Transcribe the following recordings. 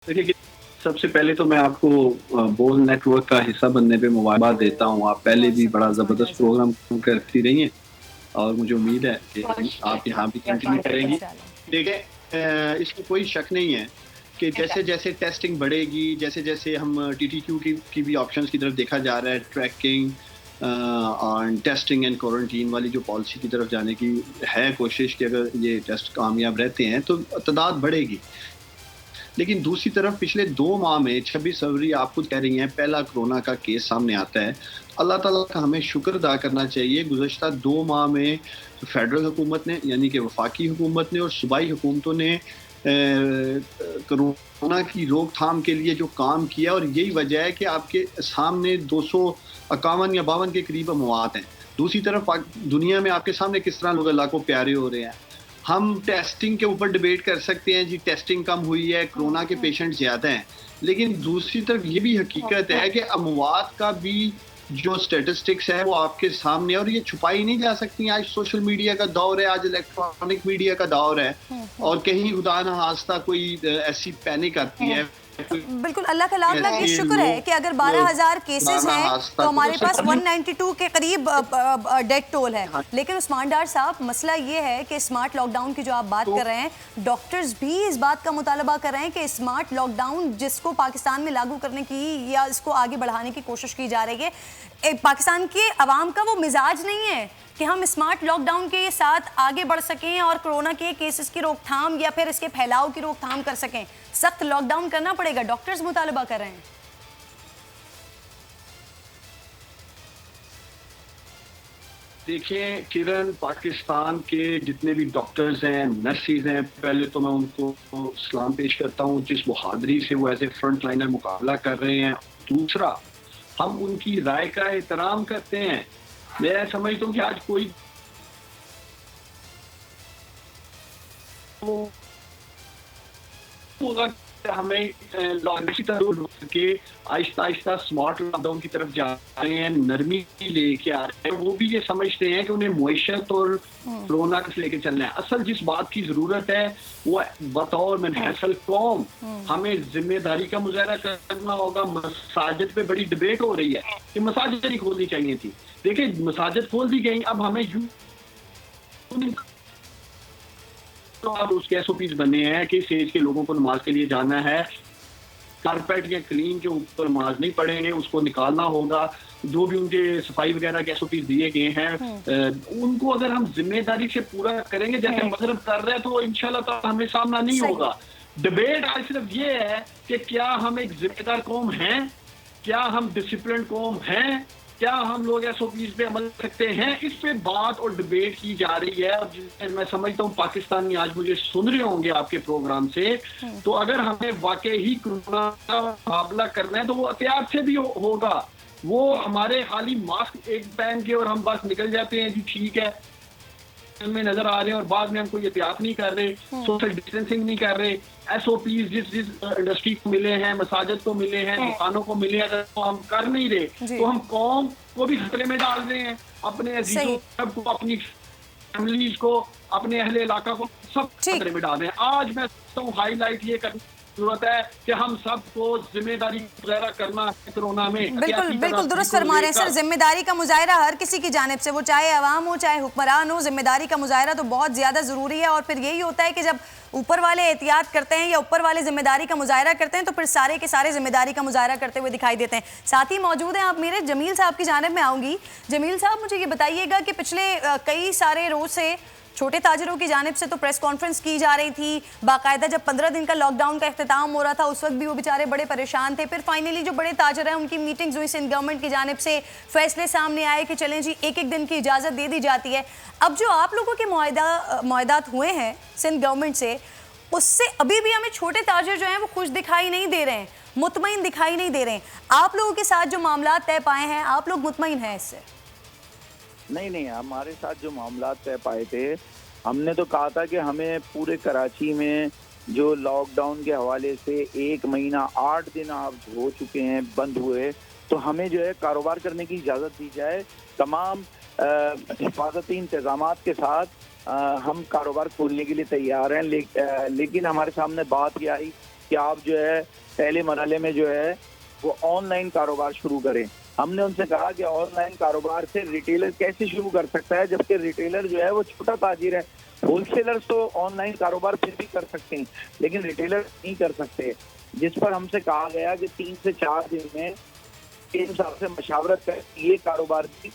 देखिए कि सबसे पहले तो मैं आपको बोल नेटवर्क का हिस्सा बनने पे मुबारकबाद देता हूँ। आप पहले बहुत भी बड़ा शुक्रिया स्मार्ट ज़बरदस्त डायर साहब। प्रोग्राम करती रही हैं और मुझे उम्मीद है कि आप यहाँ भी कंटिन्यू करेंगी। इंशाल्लाह। देखिए इसमें कोई शक नहीं है कि जैसे-जैसे टेस्टिंग बढ़ेगी, जैसे-जैसे हम टीटीक्यू की भी ऑप्शंस की तरफ देखा जा रहा है, tracking on testing and quarantine वाली जो पॉलिसी की तरफ जाने की है कोशिश कि अगर ये टेस्ट कामयाब रहते हैं, तो तादाद बढ़ेगी। लेकिन दूसरी तरफ पिछले 2 माह में 26 फरवरी आप खुद कह रही हैं पहला कोरोना का केस सामने आता है। अल्लाह ताला का हमें शुक्र अदा करना चाहिए गुज़श्ता 2 माह में फेडरल हुकूमत ने यानी कि वफाकी हुकूमत ने और सूबाई हुकूमतों ने कोरोना की रोकथाम के लिए जो काम किया और यही वजह है कि आपके सामने 251 या 52 के करीब अमवात हैं। दूसरी तरफ दुनिया में आपके सामने किस तरह लोग अल्लाह को प्यारे हो रहे हैं। हम टेस्टिंग के ऊपर डिबेट कर सकते हैं जी टेस्टिंग कम हुई है कोरोना के पेशेंट ज़्यादा हैं लेकिन दूसरी तरफ ये भी हकीकत है कि अमवात का भी जो स्टेटिस्टिक्स है वो आपके सामने और ये छुपाई नहीं जा सकती। आज सोशल मीडिया का दौर है, आज इलेक्ट्रॉनिक मीडिया का दौर है और कहीं खुदा न खास्ता कोई ऐसी पैनिक आती है बिल्कुल अल्लाह का लाख लाख ये शुक्र है कि अगर 12,000 केसेस हैं तो हमारे पास 192 के करीब डेथ टोल है। लेकिन उस्मान डार साहब मसला ये है कि स्मार्ट लॉकडाउन की जो आप बात कर रहे हैं, डॉक्टर्स भी इस बात का मुतालबा कर रहे हैं कि स्मार्ट लॉकडाउन जिसको पाकिस्तान में लागू करने की या इसको आगे बढ़ाने की कोशिश की जा रही है, पाकिस्तान के अवाम का वो मिजाज नहीं है कि हम स्मार्ट लॉकडाउन के साथ आगे बढ़ सकें और कोरोना के केसेस की रोकथाम या फिर इसके फैलाव की रोकथाम कर सकें। सख्त लॉकडाउन करना पड़ेगा, डॉक्टर्स मुतालबा कर रहे हैं। देखिए किरण, पाकिस्तान के जितने भी डॉक्टर्स हैं, नर्सिस हैं, पहले तो मैं उनको सलाम पेश करता हूँ जिस बहादुरी से वो एज ए फ्रंट लाइनर मुकाबला कर रहे हैं। दूसरा, हम उनकी राय का एहतराम करते हैं। मैं समझता हूँ कि आज कोई होगा हमें के आहिस्ता आहिस्ता स्मार्ट लॉकडाउन की तरफ जा रहे हैं, नरमी लेके आ रहे हैं। वो भी ये समझते हैं कि उन्हें मुआशत और कोरोना से लेके चलना है। असल जिस बात की जरूरत है वो बतौर मनहसल कौम हमें जिम्मेदारी का मुजाहरा करना होगा। मसाजिद पे बड़ी डिबेट हो रही है कि मसाजिद नहीं खोलनी चाहिए थी। देखिए मसाजिद खोल दी गई, अब हमें तो अब उसके एसओपीज बने हैं कि सेज के लोगों को नमाज के लिए जाना है, कारपेट या क्लीन के ऊपर नमाज नहीं पढ़ेंगे, उसको निकालना होगा। जो भी उनके सफाई वगैरह के एसओपीज दिए गए हैं उनको अगर हम जिम्मेदारी से पूरा करेंगे जैसे मगरब कर रहे हैं तो इंशाल्लाह तो हमें सामना नहीं होगा। डिबेट आज सिर्फ ये है कि क्या हम एक जिम्मेदार कौम हैं, क्या हम डिसिप्लिन कौम हैं, क्या हम लोग एसओपीज पे अमल सकते हैं, इस पे बात और डिबेट की जा रही है। और मैं समझता हूँ पाकिस्तानी आज मुझे सुन रहे होंगे आपके प्रोग्राम से, तो अगर हमें वाकई ही कोरोना का मुकाबला करना है तो वो एहतियात से भी होगा। वो हमारे खाली मास्क एक पहन के और हम बस निकल जाते हैं जी ठीक है में नजर आ रहे हैं और बाद में हम कोई एहतियात नहीं कर रहे, सोशल डिस्टेंसिंग नहीं कर रहे। एसओपीज जिस इंडस्ट्री को मिले हैं, मसाजिद को मिले हैं, दुकानों को मिले हैं, अगर तो हम कर नहीं रहे तो हम कौम को भी खतरे में डाल रहे हैं, अपने अजीजों को, अपनी फैमिलीज को, अपने अहले इलाका को सब खतरे में डाल रहे हैं। आज मैं सोचता हूँ हाईलाइट ये करना जरूरत है कि हम सबको जिम्मेदारी मुजाहरा करना है कोरोना में। बिल्कुल बिल्कुल दुरुस्त फरमा रहे हैं सर। जिम्मेदारी का मुजाहरा हर किसी की जानिब से, वो चाहे अवाम हो चाहे हुक्मरान हो, जिम्मेदारी का मुजाहरा तो बहुत ज्यादा जरूरी है। और फिर यही होता है कि जब ऊपर वाले एहतियात करते हैं या ऊपर वाले जिम्मेदारी का मुजाहरा करते हैं तो फिर सारे के सारे जिम्मेदारी का मुजाहरा करते हुए दिखाई देते हैं। साथ ही मौजूद हैं आप मेरे जमील साहब की जानिब में आऊंगी। जमील साहब मुझे ये बताइएगा कि पिछले कई सारे रोज से छोटे ताजरों की जानिब से तो प्रेस कॉन्फ्रेंस की जा रही थी बाकायदा। जब 15 दिन का लॉकडाउन का इख्तिताम हो रहा था उस वक्त भी वो बेचारे बड़े परेशान थे। फिर फाइनली जो बड़े ताजर हैं उनकी मीटिंग्स हुई, सिंध गवर्नमेंट की जानिब से फैसले सामने आए कि चलें जी एक एक दिन की इजाज़त दे दी जाती है। अब जो आप लोगों के मुआहदात हुए हैं सिंध गवर्नमेंट से, उससे अभी भी हमें छोटे ताजर जो हैं वो खुश दिखाई नहीं दे रहे हैं, मुतमईन दिखाई नहीं दे रहे हैं। आप लोगों के साथ जो मामला तय पाए हैं, आप लोग मुतमईन हैं इससे? नहीं, हमारे साथ जो मामला तय पाए थे, हमने तो कहा था कि हमें पूरे कराची में जो लॉकडाउन के हवाले से 1 महीना 8 दिन आप हो चुके हैं बंद हुए, तो हमें जो है कारोबार करने की इजाज़त दी जाए। तमाम हिफाजती इंतजामात के साथ हम कारोबार खोलने के लिए तैयार हैं। लेकिन हमारे सामने बात ये आई کہ آپ جو ہے پہلے مرحلے میں جو ہے وہ آن لائن کاروبار شروع کریں. ہم نے ان سے کہا کہ آن لائن کاروبار سے ریٹیلر کیسے شروع کر سکتا ہے جبکہ ریٹیلر جو ہے وہ چھوٹا تاجر ہے. ہول سیلرز تو آن لائن کاروبار پھر بھی کر سکتے ہیں لیکن ریٹیلر نہیں کر سکتے, جس پر ہم سے کہا گیا کہ 3 سے 4 دن میں ان صاحب سے مشاورت کر یہ کاروبار کی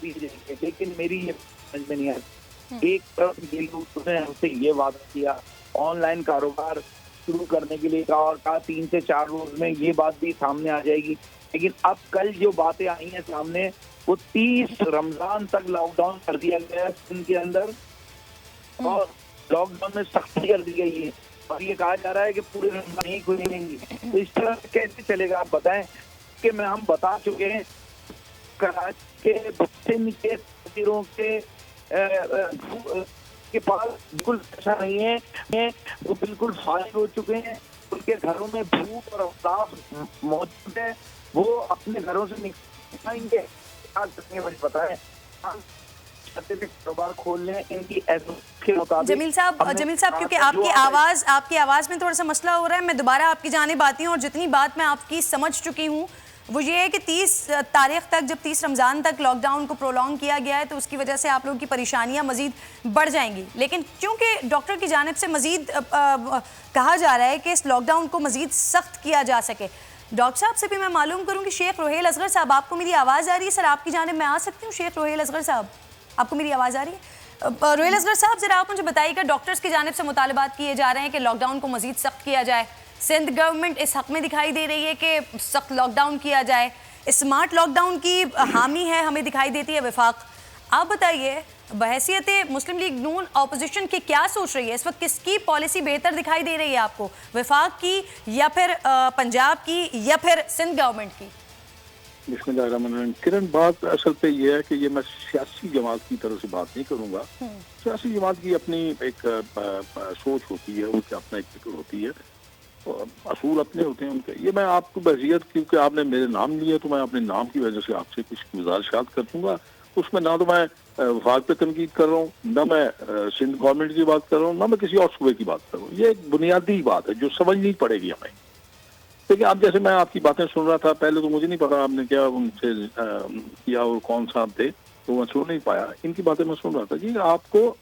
بھی دیں گے. لیکن میری یہ سمجھ میں نہیں آئی. ایک طرف یہ لوگ نے ہم سے یہ وعدہ کیا آن لائن کاروبار شروع کرنے کے لیے کہا اور کہا 3 سے 4 روز میں یہ بات بھی سامنے آ جائے گی, لیکن اب کل جو باتیں آئی ہیں سامنے وہ 30 رمضان تک لاک ڈاؤن کر دیا گیا ہے سندھ کے اندر اور لاک ڈاؤن میں سختی کر دی گئی ہے اور یہ کہا جا رہا ہے کہ پورے رمضان نہیں کھلیں گی. تو اس طرح سے کیسے چلے گا آپ بتائیں کہ ہم بتا چکے ہیں کراچی کے سندھ کے تاجروں کے پاس بالکل ایسا نہیں ہے, وہ بالکل فارغ ہو چکے ہیں, ان کے گھروں میں بھوک اور افطاف موجود ہے, وہ اپنے گھروں سے نکلیں گے. مجھے پتا ہے کاروبار کھول لیں ان کی کے مطابق. جمیل صاحب کیونکہ آپ کی آواز میں تھوڑا سا مسئلہ ہو رہا ہے, میں دوبارہ آپ کی جانب آتی ہوں اور جتنی بات میں آپ کی سمجھ چکی ہوں وہ یہ ہے کہ 30 تاریخ تک, جب 30 رمضان تک لاک ڈاؤن کو پرولونگ کیا گیا ہے تو اس کی وجہ سے آپ لوگوں کی پریشانیاں مزید بڑھ جائیں گی, لیکن چونکہ ڈاکٹر کی جانب سے مزید کہا جا رہا ہے کہ اس لاک ڈاؤن کو مزید سخت کیا جا سکے. ڈاکٹر صاحب سے بھی میں معلوم کروں کہ شیخ روہیل اصغر صاحب, آپ کو میری آواز آ رہی ہے؟ سر آپ کی جانب میں آ سکتی ہوں؟ شیخ روہیل اصغر صاحب, آپ کو میری آواز آ رہی ہے؟ روہیل اصغر صاحب ذرا آپ مجھے بتائیے گا, ڈاکٹرز کی جانب سے مطالبات کیے جا رہے ہیں کہ لاک ڈاؤن کو مزید سخت کیا جائے, سندھ گورنمنٹ اس حق میں دکھائی دے رہی ہے کہ سخت لاک ڈاؤن کیا جائے, اسمارٹ لاک ڈاؤن کی حامی ہے ہمیں دکھائی دیتی ہے وفاق. آپ بتائیے بحیثیت مسلم لیگ نون اپوزیشن کی کیا سوچ رہی ہے اس وقت, کس کی پالیسی بہتر دکھائی دے رہی ہے آپ کو, وفاق کی یا پھر پنجاب کی یا پھر سندھ گورنمنٹ کی؟ بسم اللہ الرحمن الرحیم. کرن, بات اصل پہ یہ ہے کہ یہ میں سیاسی جماعت کی طرف سے بات نہیں کروں گا. سیاسی جماعت کی اپنی ایک سوچ ہوتی ہے, ان کی اپنا ایک فکر ہوتی ہے, اصول اپنے ہوتے ہیں ان کے. یہ میں آپ کو بحیثیت کیونکہ آپ نے میرے نام لیا تو میں اپنے نام کی وجہ سے آپ سے کچھ گزارشات کر دوں گا. اس میں نہ تو میں وفاق پہ تنقید کر رہا ہوں, نہ میں سندھ گورنمنٹ کی بات کر رہا ہوں, نہ میں کسی اور صوبے کی بات کر رہا ہوں. یہ ایک بنیادی بات ہے جو سمجھنی پڑے گی ہمیں. دیکھیں, اب جیسے میں آپ کی باتیں سن رہا تھا, پہلے تو مجھے نہیں پتا آپ نے کیا ان سے کیا اور کون صاحب تھے, تو میں سن نہیں پایا. ان کی باتیں میں سن رہا تھا. جی, آپ کو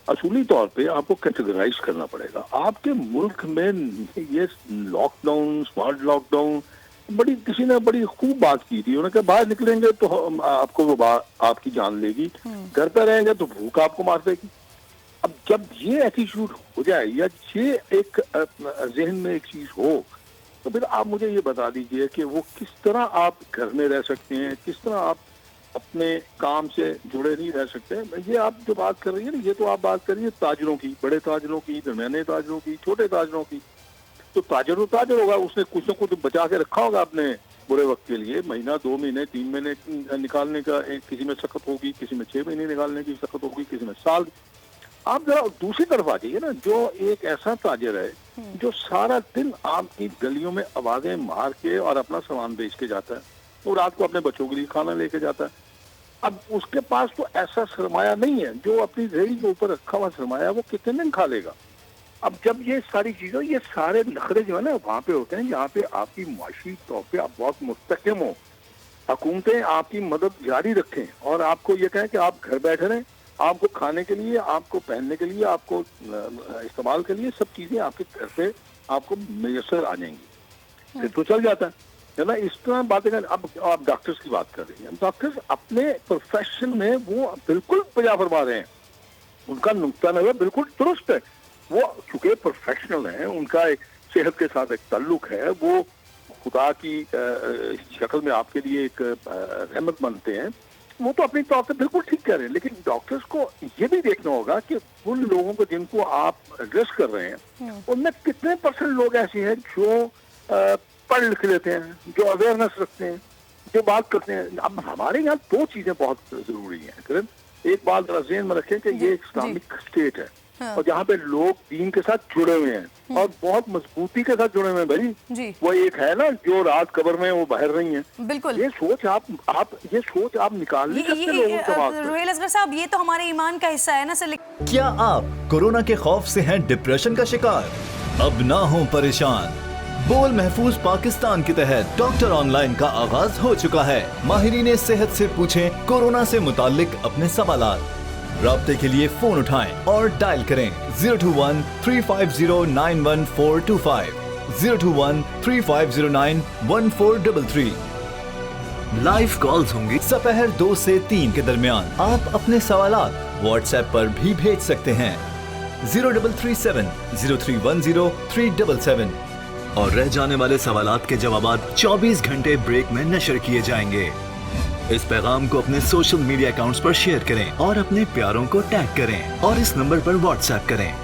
اصولی طور پہ آپ کو کیٹیگرائز کرنا پڑے گا. آپ کے ملک میں یہ lockdown, smart lockdown, کسی نے بڑی خوب بات کی تھی. انہوں نے کہا باہر نکلیں گے تو آپ کو وہ آپ کی جان لے گی, گھر پہ رہیں گے تو بھوک آپ کو مار دے گی. اب جب یہ ایٹیچیوڈ ہو جائے یا یہ ایک ذہن میں ایک چیز ہو تو پھر آپ مجھے یہ بتا دیجئے کہ وہ کس طرح آپ گھر میں رہ سکتے ہیں, کس طرح آپ اپنے کام سے جڑے نہیں رہ سکتے. یہ آپ جو بات کر رہی ہیں نا, یہ تو آپ بات کر رہی ہیں تاجروں کی, بڑے تاجروں کی, درمیانے تاجروں کی, چھوٹے تاجروں کی. تو تاجر ہوگا, اس نے کچھ نہ کچھ بچا کے رکھا ہوگا اپنے برے وقت کے لیے, مہینہ 2 مہینے 3 مہینے نکالنے کا. کسی میں سخت ہوگی, کسی میں 6 مہینے نکالنے کی سخت ہوگی, کسی میں سال. آپ ذرا دوسری طرف آ جائیے نا, جو ایک ایسا تاجر ہے جو سارا دن آپ کی گلیوں میں آوازیں مار کے اور اپنا سامان بیچ کے جاتا ہے, اور رات کو اپنے بچوں کے لیے کھانا لے کے جاتا ہے. اب اس کے پاس تو ایسا سرمایہ نہیں ہے, جو اپنی ریڑھی کے اوپر رکھا ہوا سرمایہ وہ کتنے دن کھا لے گا. اب جب یہ ساری چیزیں, یہ سارے نخرے جو ہے نا وہاں پہ ہوتے ہیں جہاں پہ آپ کی معاشی طور پہ آپ بہت مستحکم ہو, حکومتیں آپ کی مدد جاری رکھیں اور آپ کو یہ کہیں کہ آپ گھر بیٹھے رہیں, آپ کو کھانے کے لیے, آپ کو پہننے کے لیے, آپ کو استعمال کے لیے سب چیزیں آپ کے گھر پہ آپ کو میسر آ جائیں گی, پھر تو چل جاتا ہے نا. اس طرح باتیں کریں. اب آپ ڈاکٹرز کی بات کر رہی ہیں, ڈاکٹرز اپنے پروفیشن میں وہ بالکل بجا فرما رہے ہیں, ان کا نقطہ نظر بالکل درست ہے. وہ چونکہ پروفیشنل ہیں, ان کا ایک صحت کے ساتھ ایک تعلق ہے, وہ خدا کی شکل میں آپ کے لیے ایک رحمت بنتے ہیں, وہ تو اپنی طور سے بالکل ٹھیک کہہ رہے ہیں. لیکن ڈاکٹرز کو یہ بھی دیکھنا ہوگا کہ ان لوگوں کو جن کو آپ ایڈریس کر رہے ہیں ان میں کتنے % لوگ ایسے ہیں جو پڑھ لکھ لیتے ہیں, جو اویئرنیس رکھتے ہیں, جو بات کرتے ہیں. اب ہمارے یہاں 2 چیزیں بہت ضروری ہیں. ایک بات ذرا ذہن میں رکھیں کہ یہ ایک اسلامک اسٹیٹ ہے اور جہاں پہ لوگ دین کے ساتھ جڑے ہوئے ہیں اور بہت مضبوطی کے ساتھ جڑے ہوئے ہیں. بھائی وہ ایک ہے نا جو رات قبر میں وہ باہر رہی ہیں, بالکل یہ سوچ آپ نکال نہیں سکتے لوگوں کے بعد. روہیل اصغر صاحب, یہ تو ہمارے ایمان کا حصہ ہے نا سر. کیا آپ کورونا کے خوف سے ہیں ڈپریشن کا شکار؟ अब ना हो परेशान। बोल महफूज पाकिस्तान के तहत डॉक्टर ऑनलाइन का आगाज हो चुका है। माहिरीन सेहत से पूछें कोरोना से मुताल्लिक अपने सवालात। राब्ते के लिए फोन उठाएं और डायल करें 021-350-91425, 021-3509-1433। लाइव कॉल्स होंगी दोपहर 2 से 3 के दरमियान। आप अपने सवालात व्हाट्सएप पर भी भेज सकते हैं 0337-0310-377 और रह जाने वाले सवालात के जवाबात 24 घंटे ब्रेक में नशर किए जाएंगे। इस पैगाम को अपने सोशल मीडिया अकाउंट्स पर शेयर करें और अपने प्यारों को टैग करें और इस नंबर पर व्हाट्सएप करें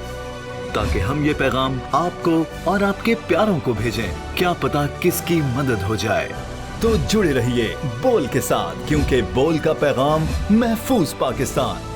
ताकि हम ये पैगाम आपको और आपके प्यारों को भेजें। क्या पता किसकी मदद हो जाए। तो जुड़े रहिए बोल के साथ, क्योंकि बोल का पैगाम महफूज पाकिस्तान।